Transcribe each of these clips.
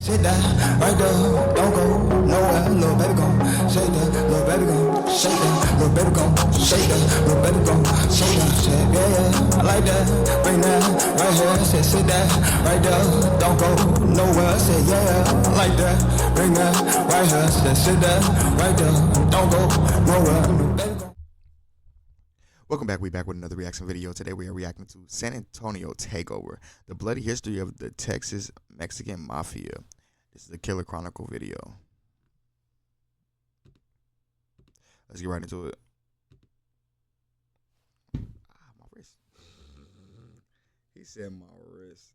Sit that right there, don't go nowhere, little baby gon' shake that, little baby gon' shake that, little baby gon' shake that, little baby gon' shake that, shit, yeah, I like that, bring that right here, sit that right there, don't go nowhere, say yeah, I like that, bring that right here, sit that right there, don't go nowhere, baby gon'. Welcome back. We're back with another reaction video. Today we are reacting to San Antonio Takeover, the bloody history of the Texas Mexican Mafia. This is a Killer Chronicle video. Let's get right into it. My wrist. He said my wrist.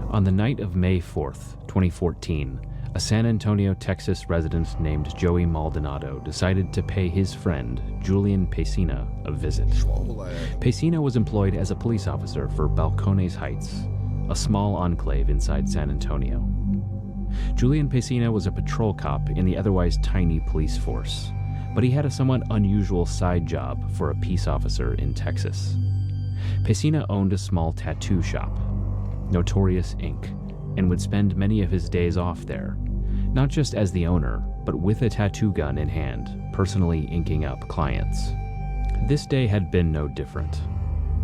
On the night of May 4th, 2014, a San Antonio, Texas resident named Joey Maldonado decided to pay his friend, Julian Pesina, a visit. Pesina was employed as a police officer for Balcones Heights, a small enclave inside San Antonio. Julian Pesina was a patrol cop in the otherwise tiny police force, but he had a somewhat unusual side job for a peace officer in Texas. Pesina owned a small tattoo shop, Notorious Ink, and would spend many of his days off there, not just as the owner, but with a tattoo gun in hand, personally inking up clients. This day had been no different,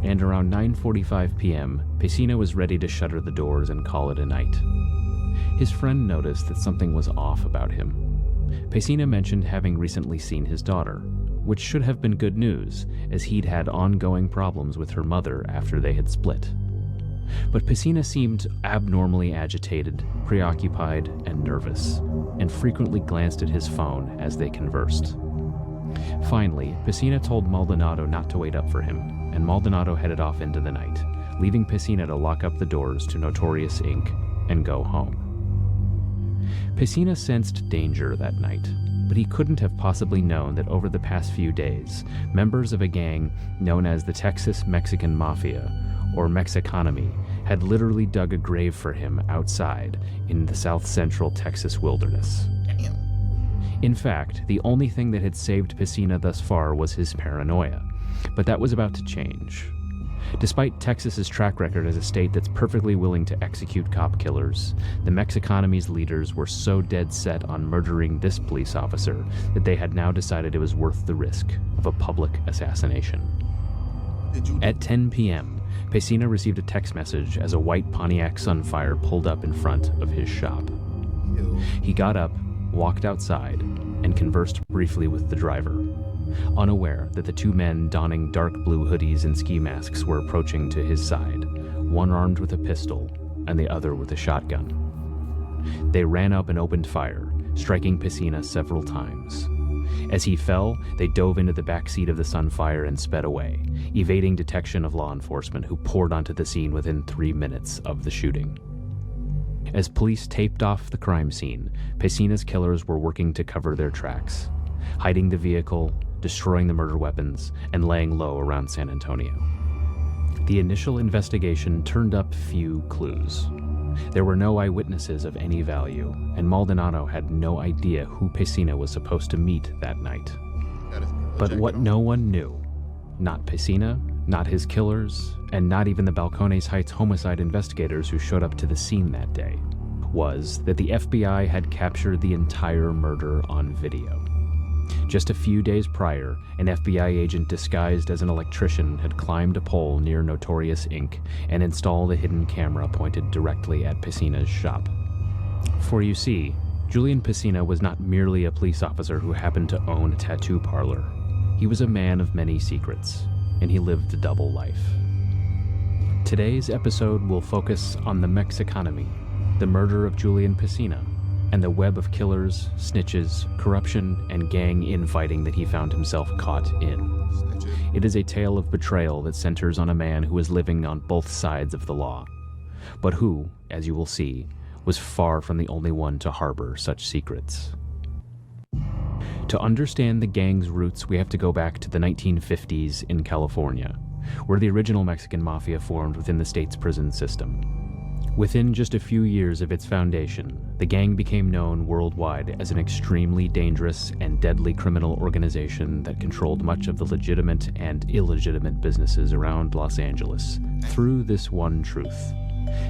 and around 9:45 p.m., Pesina was ready to shutter the doors and call it a night. His friend noticed that something was off about him. Pesina mentioned having recently seen his daughter, which should have been good news, as he'd had ongoing problems with her mother after they had split. But Pesina seemed abnormally agitated, preoccupied, and nervous, and frequently glanced at his phone as they conversed. Finally, Pesina told Maldonado not to wait up for him, and Maldonado headed off into the night, leaving Pesina to lock up the doors to Notorious Ink and go home. Pesina sensed danger that night, but he couldn't have possibly known that over the past few days, members of a gang known as the Texas Mexican Mafia, or Mexiconomy, had literally dug a grave for him outside in the south central Texas wilderness. Damn. In fact, the only thing that had saved Pesina thus far was his paranoia, but that was about to change. Despite Texas's track record as a state that's perfectly willing to execute cop killers, the Mexiconomy's leaders were so dead set on murdering this police officer that they had now decided it was worth the risk of a public assassination. At 10 p.m., Pesina received a text message as a white Pontiac Sunfire pulled up in front of his shop. He got up, walked outside, and conversed briefly with the driver, unaware that the two men donning dark blue hoodies and ski masks were approaching to his side, one armed with a pistol and the other with a shotgun. They ran up and opened fire, striking Pesina several times. As he fell, they dove into the back seat of the Sunfire and sped away, evading detection of law enforcement who poured onto the scene within 3 minutes of the shooting. As police taped off the crime scene, Pesina's killers were working to cover their tracks, hiding the vehicle, destroying the murder weapons, and laying low around San Antonio. The initial investigation turned up few clues. There were no eyewitnesses of any value, and Maldonado had no idea who Pesina was supposed to meet that night. But what no one knew, not Pesina, not his killers, and not even the Balcones Heights homicide investigators who showed up to the scene that day, was that the FBI had captured the entire murder on video. Just a few days prior, an FBI agent disguised as an electrician had climbed a pole near Notorious Ink and installed a hidden camera pointed directly at Pesina's shop. For you see, Julian Pesina was not merely a police officer who happened to own a tattoo parlor. He was a man of many secrets, and he lived a double life. Today's episode will focus on the Mexiconomy, the murder of Julian Pesina, and the web of killers, snitches, corruption, and gang infighting that he found himself caught in. It is a tale of betrayal that centers on a man who was living on both sides of the law, but who, as you will see, was far from the only one to harbor such secrets. To understand the gang's roots, we have to go back to the 1950s in California, where the original Mexican Mafia formed within the state's prison system. Within just a few years of its foundation, the gang became known worldwide as an extremely dangerous and deadly criminal organization that controlled much of the legitimate and illegitimate businesses around Los Angeles, through this one truth: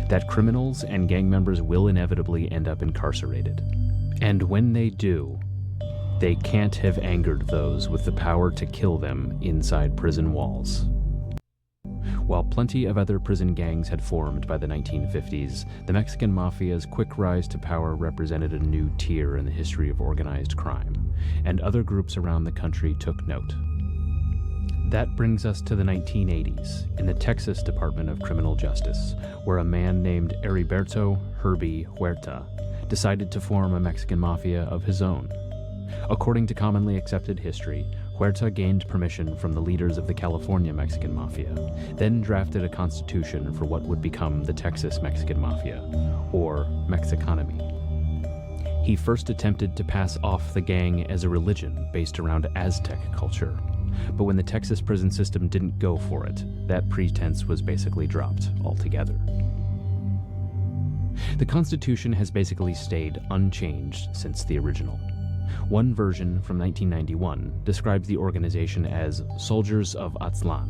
that criminals and gang members will inevitably end up incarcerated. And when they do, they can't have angered those with the power to kill them inside prison walls. While plenty of other prison gangs had formed by the 1950s, the Mexican Mafia's quick rise to power represented a new tier in the history of organized crime, and other groups around the country took note. That brings us to the 1980s, in the Texas Department of Criminal Justice, where a man named Heriberto Herbie Huerta decided to form a Mexican Mafia of his own. According to commonly accepted history, Huerta gained permission from the leaders of the California Mexican Mafia, then drafted a constitution for what would become the Texas Mexican Mafia, or Mexiconomy. He first attempted to pass off the gang as a religion based around Aztec culture, but when the Texas prison system didn't go for it, that pretense was basically dropped altogether. The Constitution has basically stayed unchanged since the original. One version from 1991 describes the organization as soldiers of Aztlan,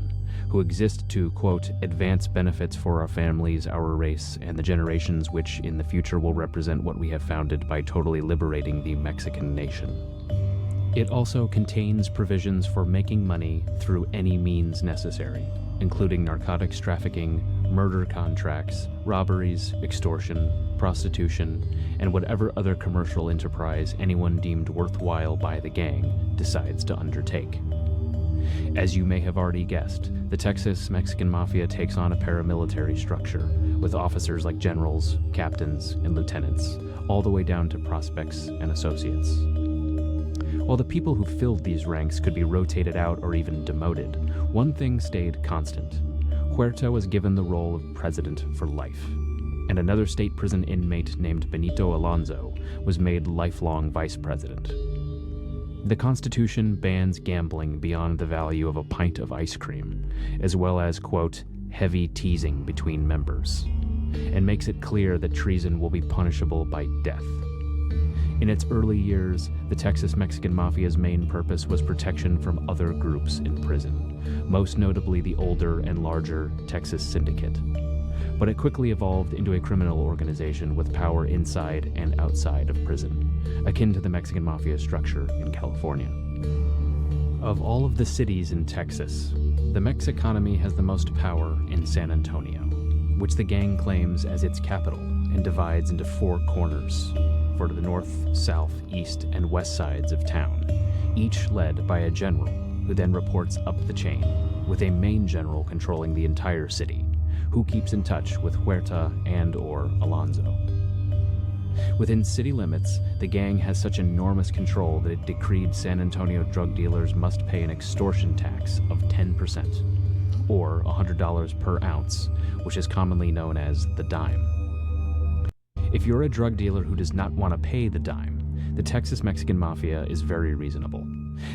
who exist to, quote, advance benefits for our families, our race, and the generations which in the future will represent what we have founded by totally liberating the Mexican nation. It also contains provisions for making money through any means necessary, including narcotics trafficking, murder contracts, robberies, extortion, prostitution, and whatever other commercial enterprise anyone deemed worthwhile by the gang decides to undertake. As you may have already guessed, the Texas Mexican Mafia takes on a paramilitary structure, with officers like generals, captains, and lieutenants, all the way down to prospects and associates. While the people who filled these ranks could be rotated out or even demoted, one thing stayed constant. Huerta was given the role of president for life, and another state prison inmate named Benito Alonso was made lifelong vice president. The Constitution bans gambling beyond the value of a pint of ice cream, as well as, quote, heavy teasing between members, and makes it clear that treason will be punishable by death. In its early years, the Texas Mexican Mafia's main purpose was protection from other groups in prison, most notably the older and larger Texas Syndicate. But it quickly evolved into a criminal organization with power inside and outside of prison, akin to the Mexican Mafia structure in California. Of all of the cities in Texas, the Mexiconomy has the most power in San Antonio, which the gang claims as its capital and divides into four corners for the north, south, east, and west sides of town, each led by a general who then reports up the chain, with a main general controlling the entire city, who keeps in touch with Huerta and/or Alonso. Within city limits, the gang has such enormous control that it decreed San Antonio drug dealers must pay an extortion tax of 10%, or $100 per ounce, which is commonly known as the dime. If you're a drug dealer who does not want to pay the dime, the Texas Mexican Mafia is very reasonable.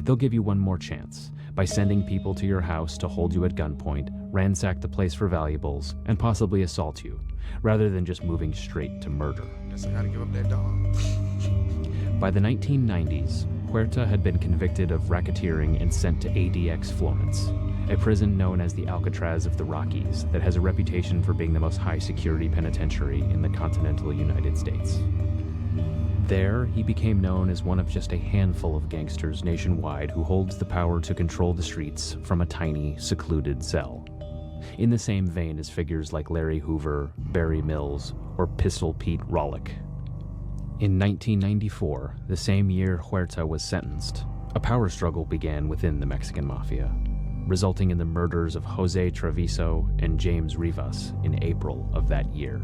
They'll give you one more chance by sending people to your house to hold you at gunpoint, ransack the place for valuables, and possibly assault you, rather than just moving straight to murder. Guess I gotta give up that dog. By the 1990s, Huerta had been convicted of racketeering and sent to ADX Florence, a prison known as the Alcatraz of the Rockies that has a reputation for being the most high-security penitentiary in the continental United States. There, he became known as one of just a handful of gangsters nationwide who holds the power to control the streets from a tiny, secluded cell, in the same vein as figures like Larry Hoover, Barry Mills, or Pistol Pete Rollick. In 1994, the same year Huerta was sentenced, a power struggle began within the Mexican Mafia, resulting in the murders of Jose Treviso and James Rivas in April of that year.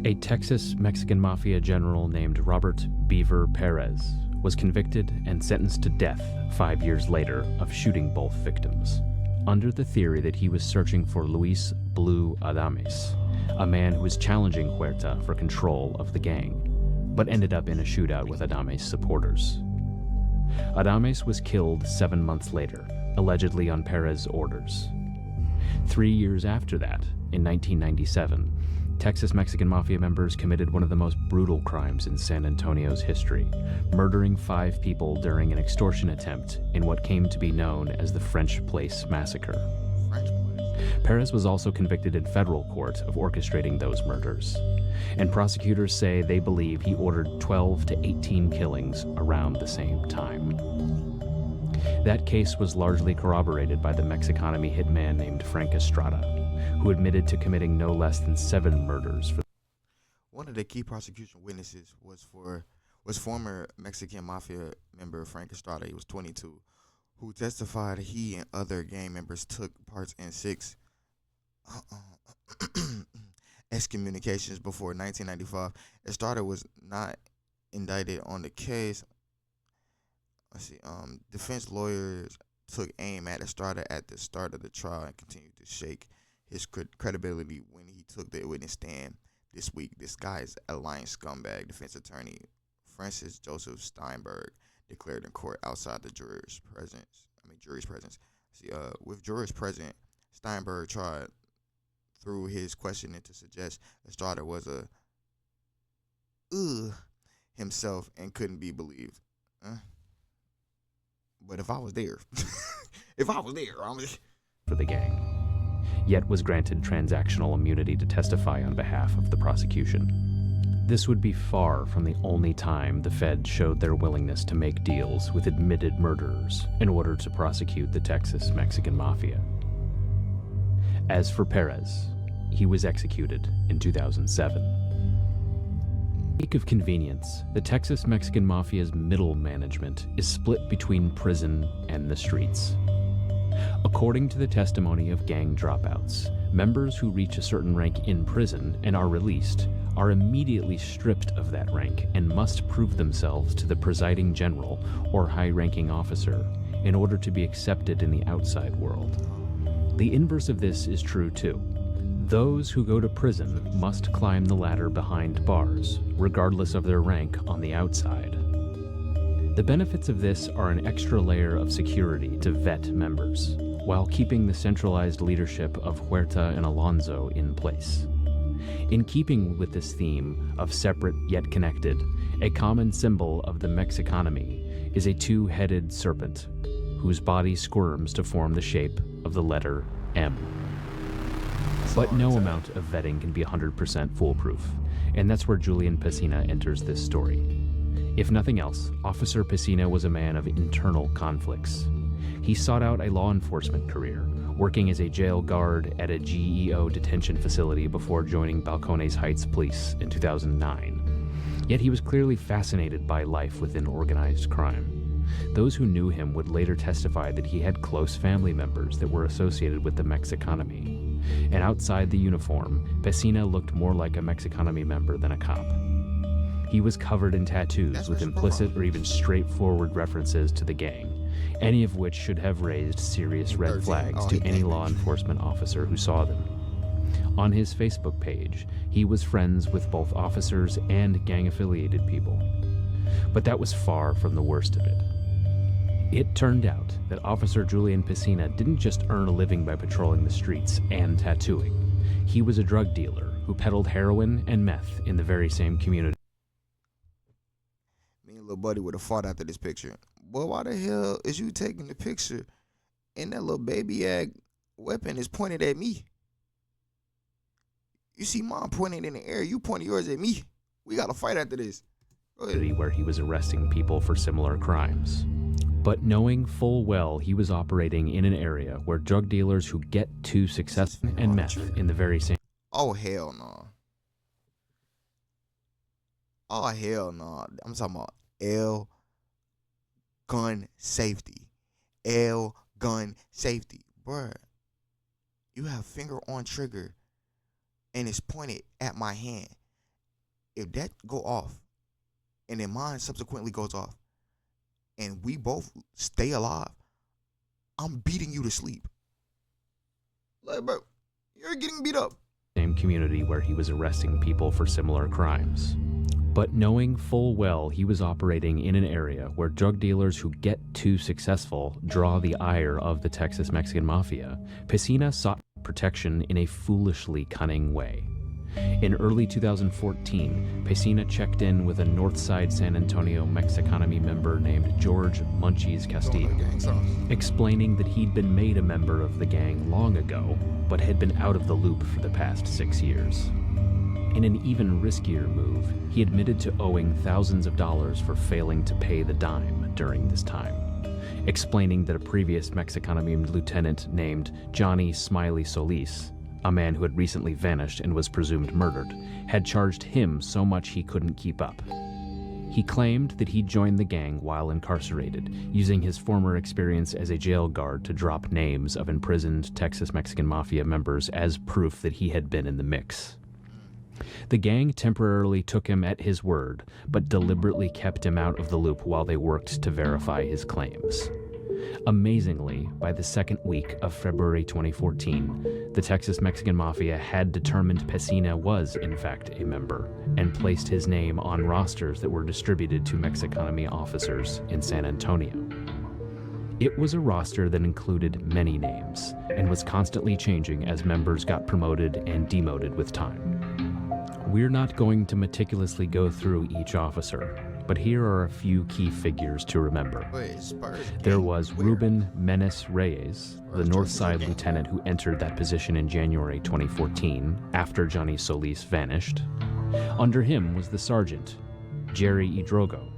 A Texas Mexican Mafia general named Robert Beaver Perez was convicted and sentenced to death 5 years later of shooting both victims, under the theory that he was searching for Luis Blue Adames, a man who was challenging Huerta for control of the gang, but ended up in a shootout with Adames' supporters. Adames was killed 7 months later, allegedly on Perez's orders. 3 years after that, in 1997, Texas Mexican Mafia members committed one of the most brutal crimes in San Antonio's history, murdering 5 people during an extortion attempt in what came to be known as the French Place Massacre. French place. Perez was also convicted in federal court of orchestrating those murders, and prosecutors say they believe he ordered 12 to 18 killings around the same time. That case was largely corroborated by the Mexiconomy hitman named Frank Estrada, who admitted to committing no less than 7 murders. One of the key prosecution witnesses was former Mexican Mafia member Frank Estrada. He was 22, who testified he and other gang members took parts in 6 excommunications before 1995. Estrada was not indicted on the case. Defense lawyers took aim at Estrada at the start of the trial and continued to shake his credibility when he took the witness stand this week. This guy is a lying scumbag. Defense attorney Francis Joseph Steinberg declared in court outside the jury's presence. With jurors present, Steinberg tried through his questioning to suggest Estrada was a himself and couldn't be believed. But if I was there, For the gang, yet was granted transactional immunity to testify on behalf of the prosecution. This would be far from the only time the Fed showed their willingness to make deals with admitted murderers in order to prosecute the Texas Mexican Mafia. As for Perez, he was executed in 2007. Sake of convenience, the Texas Mexican Mafia's middle management is split between prison and the streets. According to the testimony of gang dropouts, members who reach a certain rank in prison and are released are immediately stripped of that rank and must prove themselves to the presiding general or high-ranking officer in order to be accepted in the outside world. The inverse of this is true too. Those who go to prison must climb the ladder behind bars, regardless of their rank on the outside. The benefits of this are an extra layer of security to vet members, while keeping the centralized leadership of Huerta and Alonso in place. In keeping with this theme of separate yet connected, a common symbol of the Mexiconomy is a 2-headed serpent, whose body squirms to form the shape of the letter M. But no amount of vetting can be 100% foolproof, and that's where Julian Pesina enters this story. If nothing else, Officer Pesina was a man of internal conflicts. He sought out a law enforcement career, working as a jail guard at a GEO detention facility before joining Balcones Heights Police in 2009. Yet he was clearly fascinated by life within organized crime. Those who knew him would later testify that he had close family members that were associated with the Mexiconomy. And outside the uniform, Pesina looked more like a Mexiconomy member than a cop. He was covered in tattoos with implicit or even straightforward references to the gang, any of which should have raised serious red flags to any law enforcement officer who saw them. On his Facebook page, he was friends with both officers and gang-affiliated people. But that was far from the worst of it. It turned out that Officer Julian Pesina didn't just earn a living by patrolling the streets and tattooing. He was a drug dealer who peddled heroin and meth in the very same community. Me and little buddy would have fought after this picture. Boy, why the hell is you taking the picture and that little baby-ag weapon is pointed at me? You see mom pointing in the air, you pointing yours at me. We got to fight after this. Where he was arresting people for similar crimes. But knowing full well he was operating in an area where drug dealers who get too successful and meth in the very same... Oh, hell no. Oh, hell no. I'm talking about L gun safety. L gun safety. Bruh, you have finger on trigger and it's pointed at my hand. If that go off and then mine subsequently goes off and we both stay alive, I'm beating you to sleep. Like, bro, you're getting beat up. Same community where he was arresting people for similar crimes. But knowing full well he was operating in an area where drug dealers who get too successful draw the ire of the Texas Mexican Mafia, Pesina sought protection in a foolishly cunning way. In early 2014, Pesina checked in with a Northside San Antonio Mexiconomy member named George Munchies Castillo, explaining that he'd been made a member of the gang long ago, but had been out of the loop for the past 6 years. In an even riskier move, he admitted to owing thousands of dollars for failing to pay the dime during this time, explaining that a previous Mexiconomy lieutenant named Johnny Smiley Solis, a man who had recently vanished and was presumed murdered, had charged him so much he couldn't keep up. He claimed that he joined the gang while incarcerated, using his former experience as a jail guard to drop names of imprisoned Texas Mexican Mafia members as proof that he had been in the mix. The gang temporarily took him at his word, but deliberately kept him out of the loop while they worked to verify his claims. Amazingly, by the second week of February 2014, the Texas Mexican Mafia had determined Pesina was, in fact, a member, and placed his name on rosters that were distributed to Mexiconomy officers in San Antonio. It was a roster that included many names, and was constantly changing as members got promoted and demoted with time. We're not going to meticulously go through each officer, but here are a few key figures to remember. There was Ruben Menes Reyes, the Northside lieutenant who entered that position in January 2014, after Johnny Solis vanished. Under him was the sergeant, Jerry Idrogo,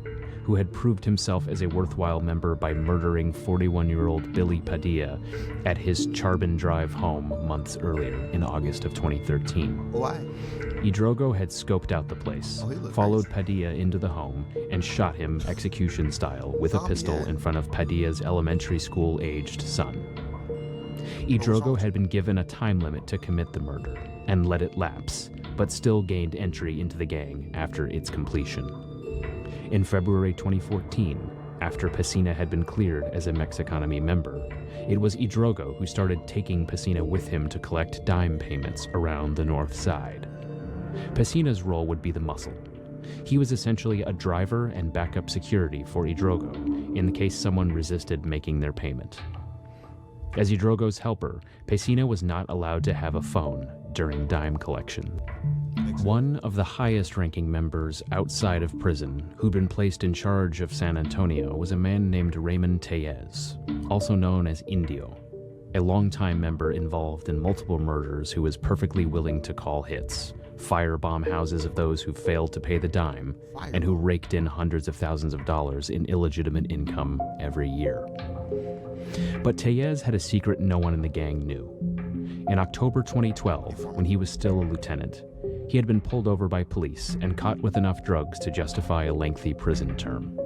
who had proved himself as a worthwhile member by murdering 41-year-old Billy Padilla at his Charbon Drive home months earlier in August of 2013. Why? Idrogo had scoped out the place, followed crazy. Padilla into the home, and shot him execution style with a pistol in front of Padilla's elementary school-aged son. Idrogo had been given a time limit to commit the murder, and let it lapse, but still gained entry into the gang after its completion. In February 2014, after Pesina had been cleared as a Mexiconomy member, it was Idrogo who started taking Pesina with him to collect dime payments around the North Side. Pesina's role would be the muscle. He was essentially a driver and backup security for Idrogo in the case someone resisted making their payment. As Idrogo's helper, Pesina was not allowed to have a phone during dime collection. One of the highest-ranking members outside of prison who'd been placed in charge of San Antonio was a man named Raymond Tellez, also known as Indio, a longtime member involved in multiple murders who was perfectly willing to call hits, firebomb houses of those who failed to pay the dime, and who raked in hundreds of thousands of dollars in illegitimate income every year. But Tellez had a secret no one in the gang knew. In October 2012, when he was still a lieutenant, he had been pulled over by police and caught with enough drugs to justify a lengthy prison term.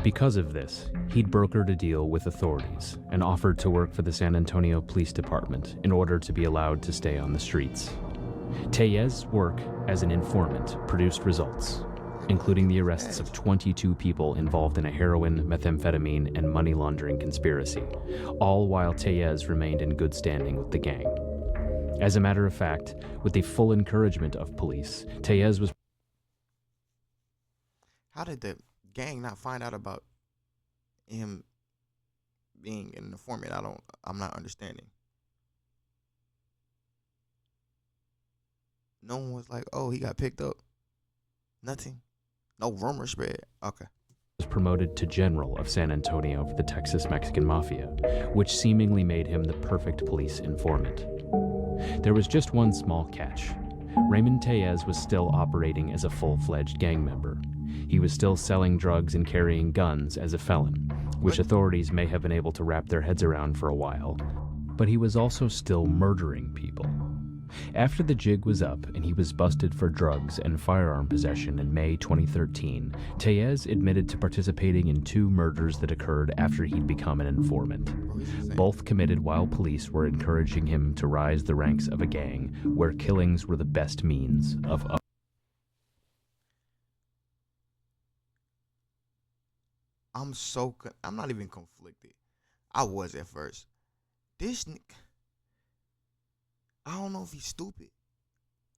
Because of this, he'd brokered a deal with authorities and offered to work for the San Antonio Police Department in order to be allowed to stay on the streets. Tellez's work as an informant produced results, including the arrests of 22 people involved in a heroin, methamphetamine, and money laundering conspiracy, all while Tellez remained in good standing with the gang. As a matter of fact, with the full encouragement of police, Tellez was... How did the gang not find out about him being an informant? I'm not understanding. No one was like, oh, he got picked up. Nothing. No rumor spread. Okay. was promoted to general of San Antonio for the Texas Mexican Mafia, which seemingly made him the perfect police informant. There was just one small catch. Raymond Tellez was still operating as a full-fledged gang member. He was still selling drugs and carrying guns as a felon, which authorities may have been able to wrap their heads around for a while. But he was also still murdering people. After the jig was up and he was busted for drugs and firearm possession in May 2013, Tellez admitted to participating in 2 murders that occurred after he'd become an informant. Both committed while police were encouraging him to rise the ranks of a gang where killings were the best means of... I'm not even conflicted. I was at first. This nigga, I don't know if he's stupid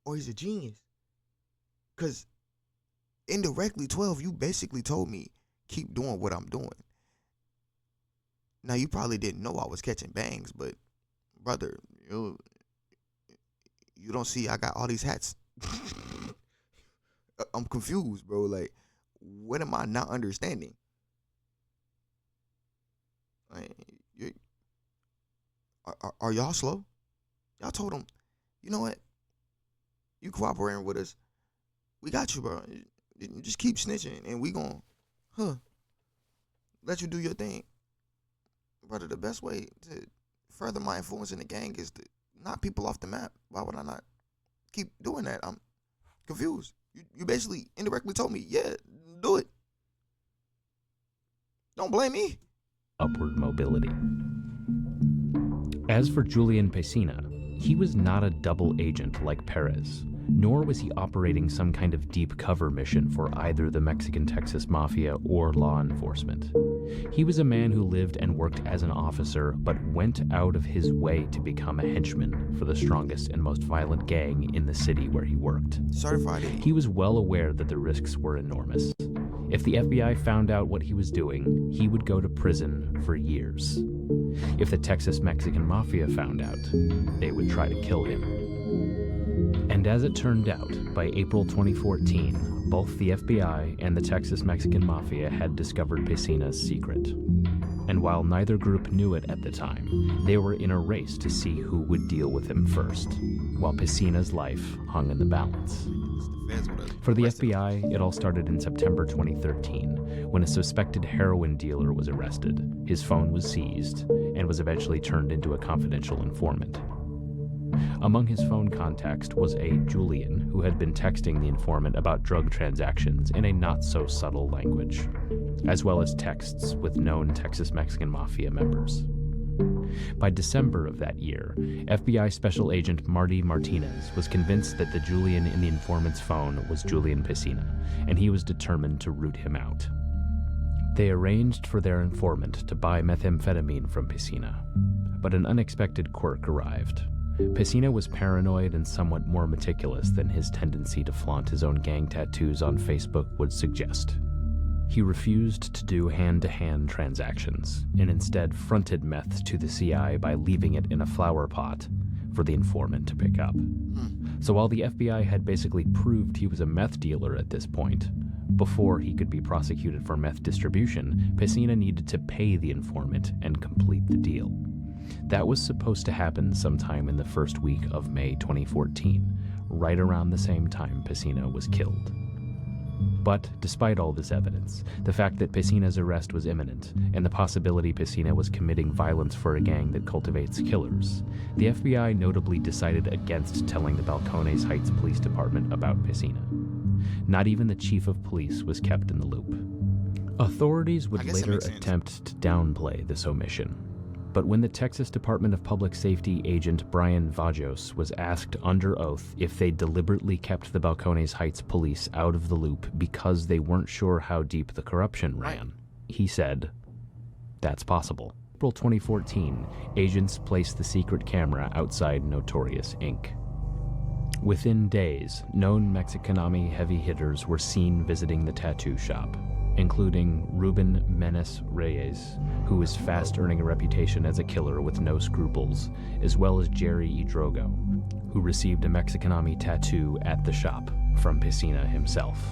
or he's a genius. Because indirectly, 12, you basically told me, keep doing what I'm doing. Now, you probably didn't know I was catching bangs, but brother, You don't see I got all these hats. I'm confused, bro. Like, what am I not understanding? Like, are y'all slow? Y'all told them, you know what? You cooperating with us. We got you, bro. You just keep snitching, and we gon' let you do your thing. Brother, the best way to further my influence in the gang is to knock people off the map. Why would I not keep doing that? I'm confused. You basically indirectly told me, yeah, do it. Don't blame me. Upward mobility. As for Julian Pesina, he was not a double agent like Perez, nor was he operating some kind of deep cover mission for either the Mexican Texas Mafia or law enforcement. He was a man who lived and worked as an officer, but went out of his way to become a henchman for the strongest and most violent gang in the city where he worked. Certified idiot. He was well aware that the risks were enormous. If the FBI found out what he was doing, he would go to prison for years. If the Texas Mexican Mafia found out, they would try to kill him. And as it turned out, by April 2014, both the FBI and the Texas Mexican Mafia had discovered Pesina's secret. And while neither group knew it at the time, they were in a race to see who would deal with him first, while Pesina's life hung in the balance. For the FBI, it all started in September 2013, when a suspected heroin dealer was arrested. His phone was seized, and was eventually turned into a confidential informant. Among his phone contacts was a Julian who had been texting the informant about drug transactions in a not-so-subtle language, as well as texts with known Texas Mexican Mafia members. By December of that year, FBI Special Agent Marty Martinez was convinced that the Julian in the informant's phone was Julian Pesina, and he was determined to root him out. They arranged for their informant to buy methamphetamine from Pesina, but an unexpected quirk arrived. Pesina was paranoid and somewhat more meticulous than his tendency to flaunt his own gang tattoos on Facebook would suggest. He refused to do hand-to-hand transactions, and instead fronted meth to the CI by leaving it in a flower pot for the informant to pick up. So while the FBI had basically proved he was a meth dealer at this point, before he could be prosecuted for meth distribution, Pesina needed to pay the informant and complete the deal. That was supposed to happen sometime in the first week of May 2014, right around the same time Pesina was killed. But despite all this evidence, the fact that Pesina's arrest was imminent, and the possibility Pesina was committing violence for a gang that cultivates killers, the FBI notably decided against telling the Balcones Heights Police Department about Pesina. Not even the chief of police was kept in the loop. Authorities would later attempt to downplay this omission. But when the Texas Department of Public Safety agent Brian Vajos was asked under oath if they deliberately kept the Balcones Heights police out of the loop because they weren't sure how deep the corruption ran, he said, "That's possible." April 2014, agents placed the secret camera outside Notorious Inc. Within days, known Mexicanami heavy hitters were seen visiting the tattoo shop, including Ruben Menes Reyes, who was fast earning a reputation as a killer with no scruples, as well as Jerry Idrogo, who received a Mexicanami tattoo at the shop from Pesina himself.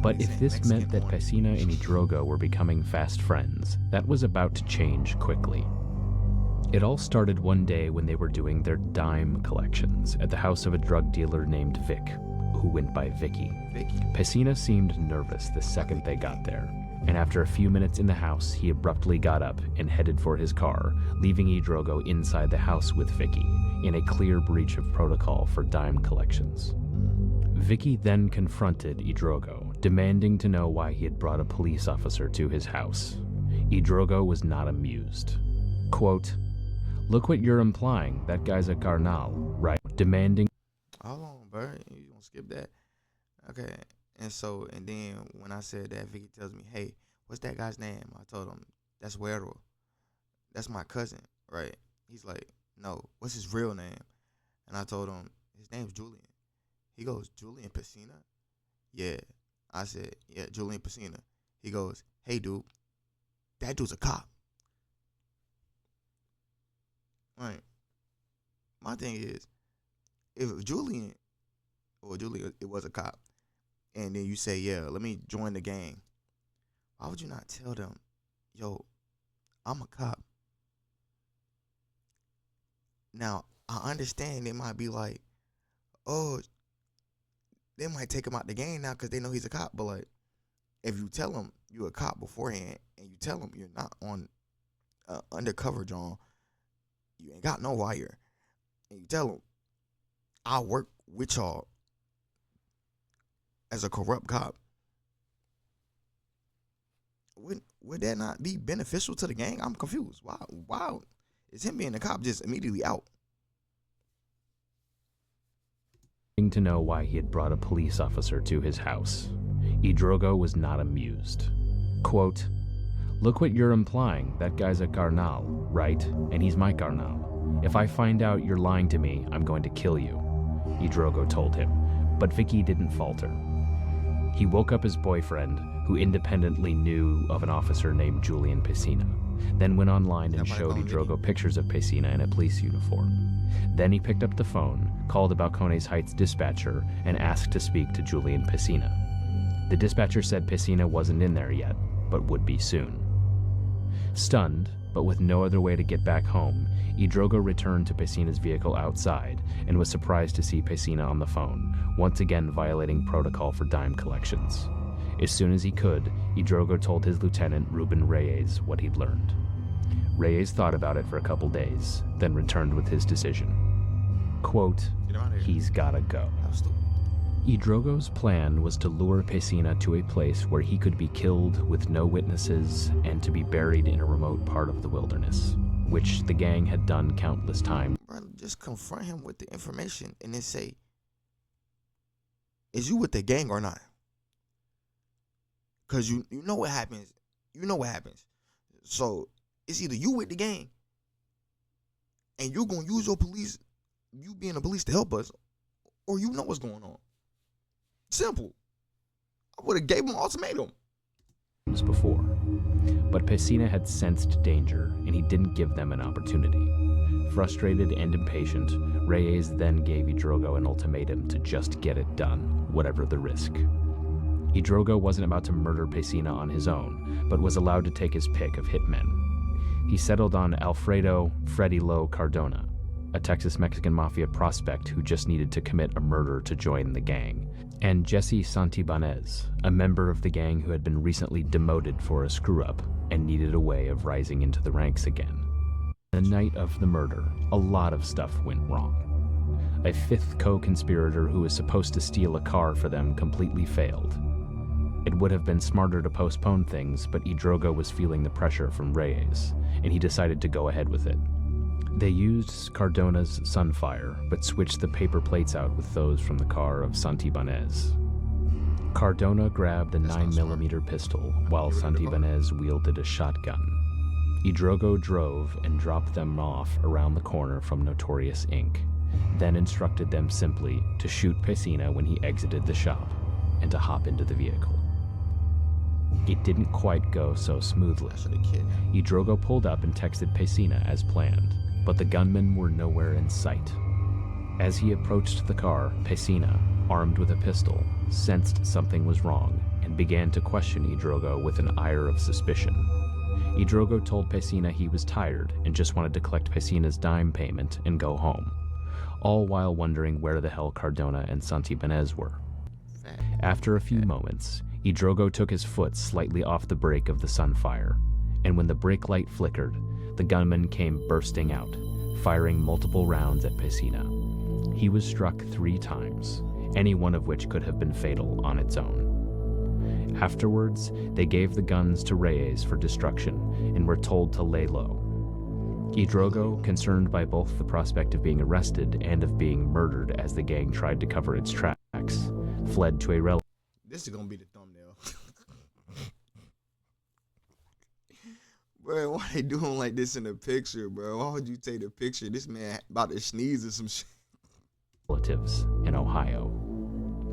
But if this meant that Pesina and Idrogo were becoming fast friends, that was about to change quickly. It all started one day when they were doing their dime collections at the house of a drug dealer named Vic, who went by Vicky. Pesina seemed nervous the second they got there, and after a few minutes in the house, he abruptly got up and headed for his car, leaving Idrogo inside the house with Vicky, in a clear breach of protocol for dime collections. Vicky then confronted Idrogo, demanding to know why he had brought a police officer to his house. Idrogo was not amused. Quote, "Look what you're implying, that guy's a carnal, right?" Demanding... Hold on, bro. You gonna skip that? Okay. And then when I said that, Vicky tells me, "Hey, what's that guy's name?" I told him, "That's Güero. That's my cousin, right?" He's like, "No, what's his real name?" And I told him, "His name's Julian." He goes, "Julian Pesina?" Yeah. I said, "Yeah, Julian Pesina." He goes, "Hey, dude, that dude's a cop." Right. my thing is, if Julian, it was a cop, and then you say, yeah, let me join the gang, why would you not tell them, yo, I'm a cop? Now, I understand it might be like, oh, they might take him out the game now because they know he's a cop. But like, if you tell him you're a cop beforehand, and you tell him you're not on undercover, John, you ain't got no wire, and you tell him, I work with y'all as a corrupt cop, would that not be beneficial to the gang? I'm confused. Why is him being a cop just immediately out? To know why he had brought a police officer to his house, Idrogo was not amused. Quote, "Look what you're implying. That guy's a carnal, right? And he's my carnal. If I find out you're lying to me, I'm going to kill you," Idrogo told him. But Vicky didn't falter. He woke up his boyfriend, who independently knew of an officer named Julian Pesina, then went online and showed Idrogo pictures of Pesina in a police uniform. Then he picked up the phone, called the Balcones Heights dispatcher, and asked to speak to Julian Pesina. The dispatcher said Pesina wasn't in there yet, but would be soon. Stunned, but with no other way to get back home, Idrogo returned to Pesina's vehicle outside and was surprised to see Pesina on the phone, once again violating protocol for dime collections. As soon as he could, Idrogo told his lieutenant Ruben Reyes what he'd learned. Reyes thought about it for a couple days, then returned with his decision. Quote, "He's gotta go." Idrogo's plan was to lure Pesina to a place where he could be killed with no witnesses and to be buried in a remote part of the wilderness, which the gang had done countless times. Bro, just confront him with the information and then say, is you with the gang or not? Because you know what happens. You know what happens. So it's either you with the gang and you're going to use your police, you being the police to help us, or you know what's going on. Simple. I would have gave him an ultimatum. Before, but Pesina had sensed danger and he didn't give them an opportunity. Frustrated and impatient, Reyes then gave Idrogo an ultimatum to just get it done, whatever the risk. Idrogo wasn't about to murder Pesina on his own, but was allowed to take his pick of hitmen. He settled on Alfredo Freddy Lo Cardona, a Texas-Mexican Mafia prospect who just needed to commit a murder to join the gang, and Jesse Santibanez, a member of the gang who had been recently demoted for a screw-up and needed a way of rising into the ranks again. The night of the murder, a lot of stuff went wrong. A fifth co-conspirator who was supposed to steal a car for them completely failed. It would have been smarter to postpone things, but Idrogo was feeling the pressure from Reyes, and he decided to go ahead with it. They used Cardona's Sunfire, but switched the paper plates out with those from the car of Santibanez. Cardona grabbed a 9mm pistol, while Santibanez wielded a shotgun. Idrogo drove and dropped them off around the corner from Notorious Inc., then instructed them simply to shoot Pesina when he exited the shop, and to hop into the vehicle. It didn't quite go so smoothly. Idrogo pulled up and texted Pesina as planned, but the gunmen were nowhere in sight. As he approached the car, Pesina, armed with a pistol, sensed something was wrong and began to question Idrogo with an ire of suspicion. Idrogo told Pesina he was tired and just wanted to collect Pesina's dime payment and go home, all while wondering where the hell Cardona and Santibanez were. After a few moments, Idrogo took his foot slightly off the brake of the Sunfire, and when the brake light flickered, the gunman came bursting out, firing multiple rounds at Pesina. He was struck 3 times, any one of which could have been fatal on its own. Afterwards, they gave the guns to Reyes for destruction and were told to lay low. Idrogo, concerned by both the prospect of being arrested and of being murdered as the gang tried to cover its tracks, fled to a relative. This is gonna be the thumbnail. Bro, why they doing like this in the picture, bro? Why would you take the picture? This man about to sneeze or some shit. Relatives in Ohio.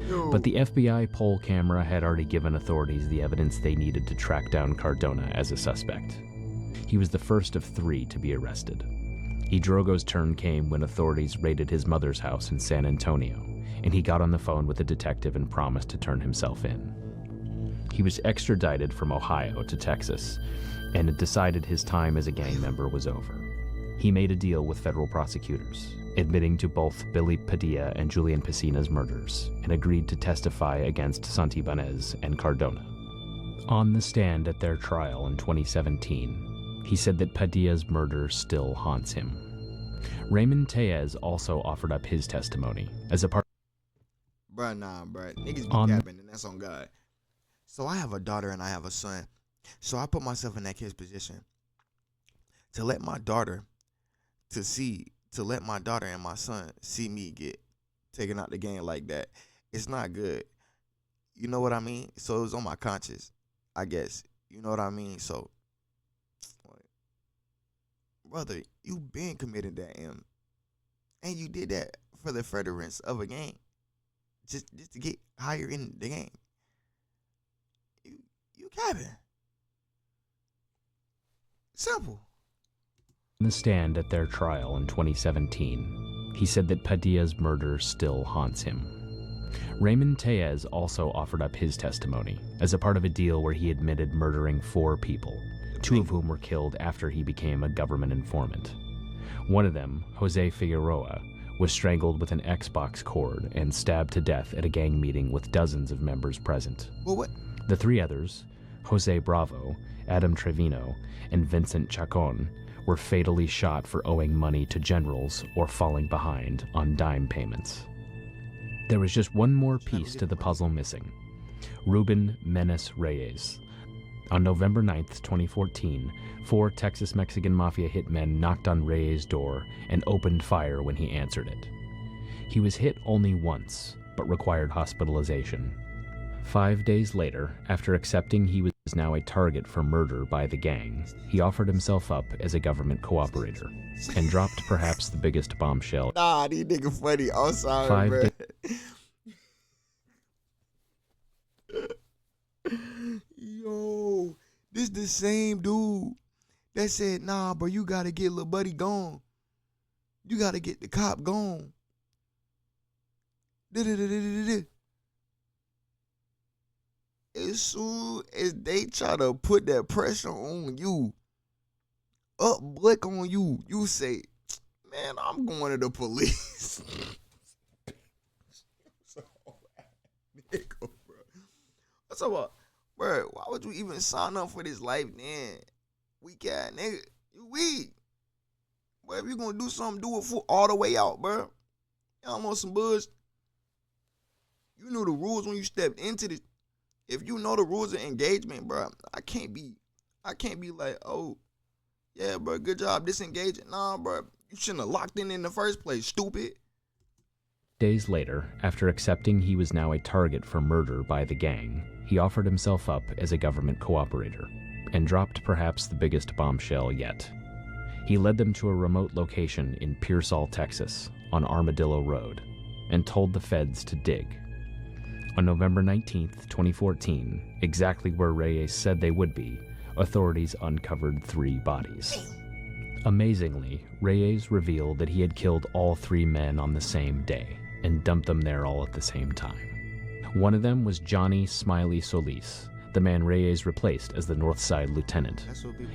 Yo. But the FBI poll camera had already given authorities the evidence they needed to track down Cardona as a suspect. He was the first of 3 to be arrested. Hidrogo's turn came when authorities raided his mother's house in San Antonio, and he got on the phone with a detective and promised to turn himself in. He was extradited from Ohio to Texas, and it decided his time as a gang member was over. He made a deal with federal prosecutors, admitting to both Billy Padilla and Julian Piscina's murders, and agreed to testify against Santibanez and Cardona. On the stand at their trial in 2017, he said that Padilla's murder still haunts him. Raymond Tellez also offered up his testimony as a part. Bruh, nah, bruh. Niggas be capping, and that's on God. So I have a daughter and I have a son. So I put myself in that kid's position to let my daughter and my son see me get taken out the game like that. It's not good. You know what I mean? So it was on my conscience, I guess. You know what I mean? So, brother, you been committed that M. And you did that for the furtherance of a game. Just to get higher in the game. You capping. Simple. On the stand at their trial in 2017, he said that Padilla's murder still haunts him. Raymond Tellez also offered up his testimony as a part of a deal where he admitted murdering 4 people, 2 of whom were killed after he became a government informant. One of them, Jose Figueroa, was strangled with an Xbox cord and stabbed to death at a gang meeting with dozens of members present. Well, what? The 3 others, Jose Bravo, Adam Trevino, and Vincent Chacon, were fatally shot for owing money to generals or falling behind on dime payments. There was just one more piece to the puzzle missing: Ruben Menes Reyes. On November 9th, 2014, 4 Texas Mexican Mafia hitmen knocked on Reyes' door and opened fire when he answered it. He was hit only once, but required hospitalization. 5 days later, after accepting he was now a target for murder by the gang, he offered himself up as a government cooperator and dropped perhaps the biggest bombshell. Nah, these niggas funny. I'm sorry, bro. Yo, this the same dude that said, nah, bro, you gotta get little buddy gone. You gotta get the cop gone. As soon as they try to put that pressure on you, blick on you, you say, man, I'm going to the police. Nigga, bro. What's up, bro? Why would you even sign up for this life, then? Weak ass nigga. You weak. But if you gonna do something, do it full all the way out, bro. Y'all want some buzz? You knew the rules when you stepped into this. If you know the rules of engagement, bro, I can't be like, oh, yeah, bro, good job disengaging. Nah, bro, you shouldn't have locked in the first place, stupid. Days later, after accepting he was now a target for murder by the gang, he offered himself up as a government cooperator and dropped perhaps the biggest bombshell yet. He led them to a remote location in Pearsall, Texas, on Armadillo Road, and told the feds to dig. On November 19th, 2014, exactly where Reyes said they would be, authorities uncovered 3 bodies. Amazingly, Reyes revealed that he had killed all 3 men on the same day and dumped them there all at the same time. One of them was Johnny Smiley Solis, the man Reyes replaced as the Northside lieutenant,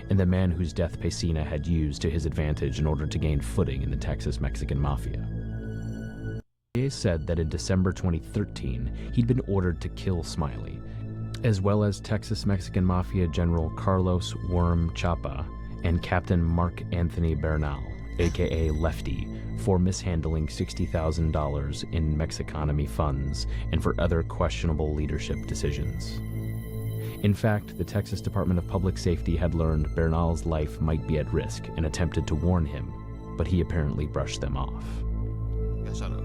and the man whose death Piscina had used to his advantage in order to gain footing in the Texas Mexican Mafia. Reyes said that in December 2013, he'd been ordered to kill Smiley, as well as Texas Mexican Mafia General Carlos Worm Chapa and Captain Mark Anthony Bernal, aka Lefty, for mishandling $60,000 in Mexiconomy funds and for other questionable leadership decisions. In fact, the Texas Department of Public Safety had learned Bernal's life might be at risk and attempted to warn him, but he apparently brushed them off. Yeah, shut up.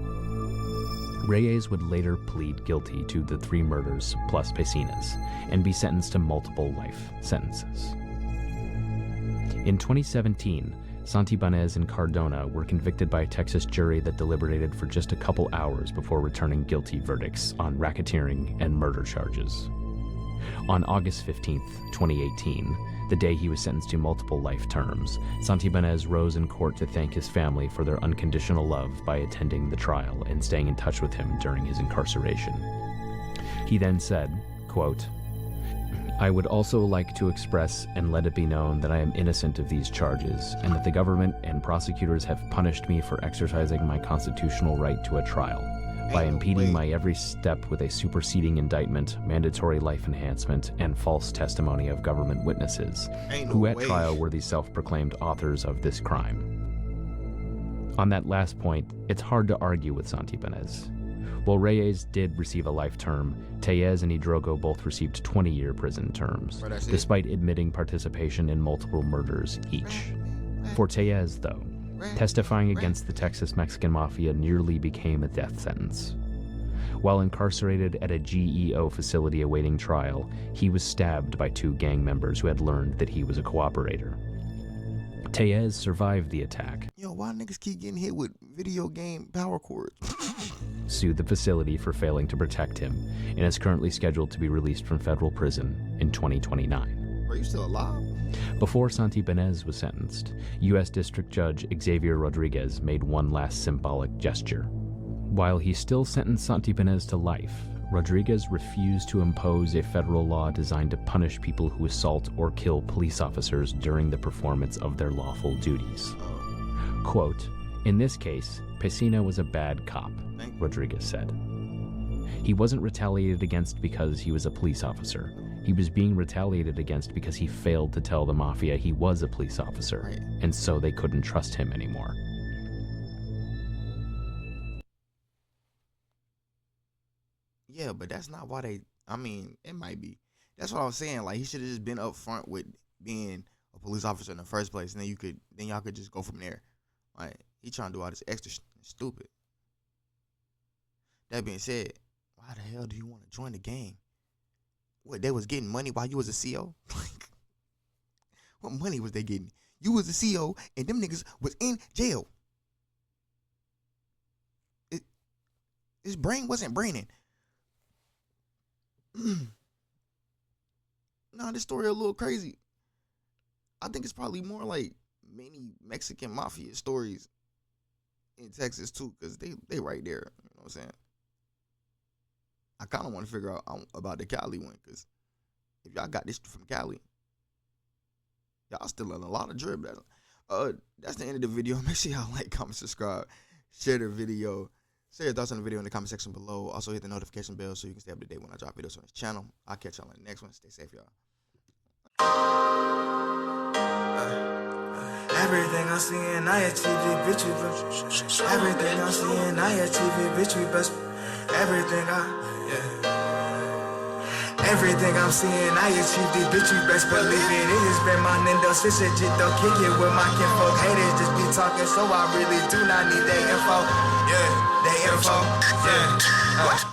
Reyes would later plead guilty to the 3 murders plus Piscina's and be sentenced to multiple life sentences. In 2017, Santibanez and Cardona were convicted by a Texas jury that deliberated for just a couple hours before returning guilty verdicts on racketeering and murder charges. On August 15th, 2018, The day he was sentenced to multiple life terms, Santibáñez rose in court to thank his family for their unconditional love by attending the trial and staying in touch with him during his incarceration. He then said, quote, "I would also like to express and let it be known that I am innocent of these charges and that the government and prosecutors have punished me for exercising my constitutional right to a trial by impeding my every step with a superseding indictment, mandatory life enhancement, and false testimony of government witnesses, who at trial were the self-proclaimed authors of this crime." On that last point, it's hard to argue with Santibáñez. While Reyes did receive a life term, Tellez and Hidrogo both received 20-year prison terms, despite admitting participation in multiple murders each. For Tellez, though, testifying against the Texas Mexican Mafia nearly became a death sentence. While incarcerated at a GEO facility awaiting trial, he was stabbed by 2 gang members who had learned that he was a cooperator. Tellez survived the attack. Yo, why niggas keep getting hit with video game power cords? Sued the facility for failing to protect him, and is currently scheduled to be released from federal prison in 2029. Are you still alive? Before Santibáñez was sentenced, U.S. District Judge Xavier Rodriguez made one last symbolic gesture. While he still sentenced Santibáñez to life, Rodriguez refused to impose a federal law designed to punish people who assault or kill police officers during the performance of their lawful duties. Quote, "In this case, Pesina was a bad cop," Rodriguez said. He wasn't retaliated against because he was a police officer. He was being retaliated against because he failed to tell the Mafia he was a police officer, and so they couldn't trust him anymore. Yeah, but that's not why they, I mean, it might be. That's what I was saying. Like, he should have just been up front with being a police officer in the first place, and then y'all could just go from there. Like, he trying to do all this extra stupid. That being said, why the hell do you want to join the gang? What, they was getting money while you was a CO? Like, what money was they getting? You was a CO, and them niggas was in jail. His brain wasn't braining. Nah, this story a little crazy. I think it's probably more like many Mexican Mafia stories in Texas too, because they right there. You know what I'm saying? I kind of want to figure out about the Cali one, because if y'all got this from Cali, y'all still in a lot of drip. That's the end of the video. Make sure y'all like, comment, subscribe, share the video. Say your thoughts on the video in the comment section below. Also hit the notification bell so you can stay up to date when I drop videos on this channel. I'll catch y'all in the next one. Stay safe, y'all. Everything I'm seeing, I achieve it, bitch, we best. Everything I'm seeing, I achieve it, bitch, we best. Everything I'm seeing, I achieved it, bitch, you best believe it. It has been my Nintendo switch legit, though, kick it with my kinfolk. Haters just be talking, so I really do not need that info. Yeah, that info. Yeah.